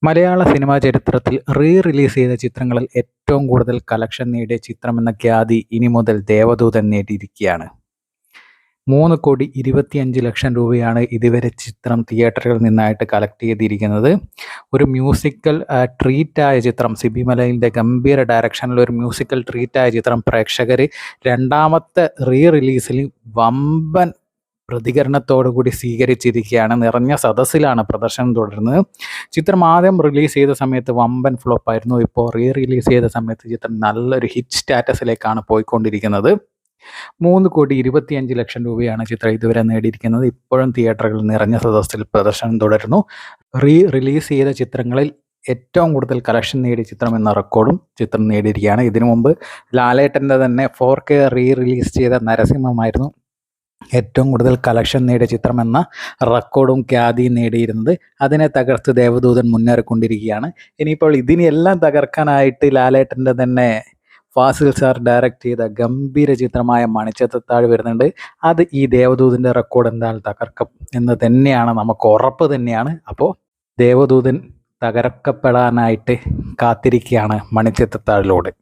മലയാള cinema ചരിത്രത്തിൽ release ചെയ്ത ചിത്രങ്ങളിൽ ഏറ്റവും കൂടുതൽ കളക്ഷൻ നേടിയ ചിത്രമെന്ന ഖ്യാതി ഇനി മുതൽ ദേവദൂതൻ നേടിയിരിക്കുകയാണ്. 3,25,00,000 രൂപയാണ് ഇതുവരെ ചിത്രം തിയേറ്ററുകളിൽ നിന്നായിട്ട് കളക്ട് ചെയ്തിരിക്കുന്നത്. ഒരു മ്യൂസിക്കൽ ട്രീറ്റായ ചിത്രം, സിബി മലയിലിൻ്റെ ഗംഭീര ഡയറക്ഷനിൽ ഒരു മ്യൂസിക്കൽ ട്രീറ്റായ ചിത്രം പ്രേക്ഷകർ രണ്ടാമത്തെ റിലീസിൽ വമ്പൻ പ്രതികരണത്തോടുകൂടി സ്വീകരിച്ചിരിക്കുകയാണ്. നിറഞ്ഞ സദസ്സിലാണ് പ്രദർശനം തുടരുന്നത്. ചിത്രം ആദ്യം റിലീസ് ചെയ്ത സമയത്ത് വമ്പൻ ഫ്ലോപ്പായിരുന്നു. ഇപ്പോൾ റിലീസ് ചെയ്ത സമയത്ത് ചിത്രം നല്ലൊരു ഹിറ്റ് സ്റ്റാറ്റസിലേക്കാണ് പോയിക്കൊണ്ടിരിക്കുന്നത്. 3,25,00,000 രൂപയാണ് ചിത്രം ഇതുവരെ നേടിയിരിക്കുന്നത്. ഇപ്പോഴും തിയേറ്ററുകളിൽ നിറഞ്ഞ സദസ്സിൽ പ്രദർശനം തുടരുന്നു. റിലീസ് ചെയ്ത ചിത്രങ്ങളിൽ ഏറ്റവും കൂടുതൽ കളക്ഷൻ നേടിയ ചിത്രം എന്ന റെക്കോർഡും ചിത്രം നേടിയിരിക്കുകയാണ്. ഇതിനു മുമ്പ് ലാലേട്ടൻ്റെ തന്നെ 4K റിലീസ് ചെയ്ത നരസിംഹമായിരുന്നു ഏറ്റവും കൂടുതൽ കളക്ഷൻ നേടിയ ചിത്രം എന്ന റെക്കോർഡും ഖ്യാതിയും നേടിയിരുന്നത്. അതിനെ തകർത്ത് ദേവദൂതൻ മുന്നേറിക്കൊണ്ടിരിക്കുകയാണ്. ഇനിയിപ്പോൾ ഇതിനെല്ലാം തകർക്കാനായിട്ട് ലാലേട്ടൻ്റെ തന്നെ ഫാസിൽ സാർ ഡയറക്റ്റ് ചെയ്ത ഗംഭീര ചിത്രമായ മണിച്ചിത്രത്താഴ് വരുന്നുണ്ട്. അത് ഈ ദേവദൂതൻ്റെ റെക്കോർഡ് എന്തായാലും തകർക്കും എന്ന് തന്നെയാണ് നമുക്ക് ഉറപ്പ് തന്നെയാണ്. അപ്പോൾ ദേവദൂതൻ തകർക്കപ്പെടാനായിട്ട് കാത്തിരിക്കുകയാണ് മണിച്ചിത്രത്താഴിലൂടെ.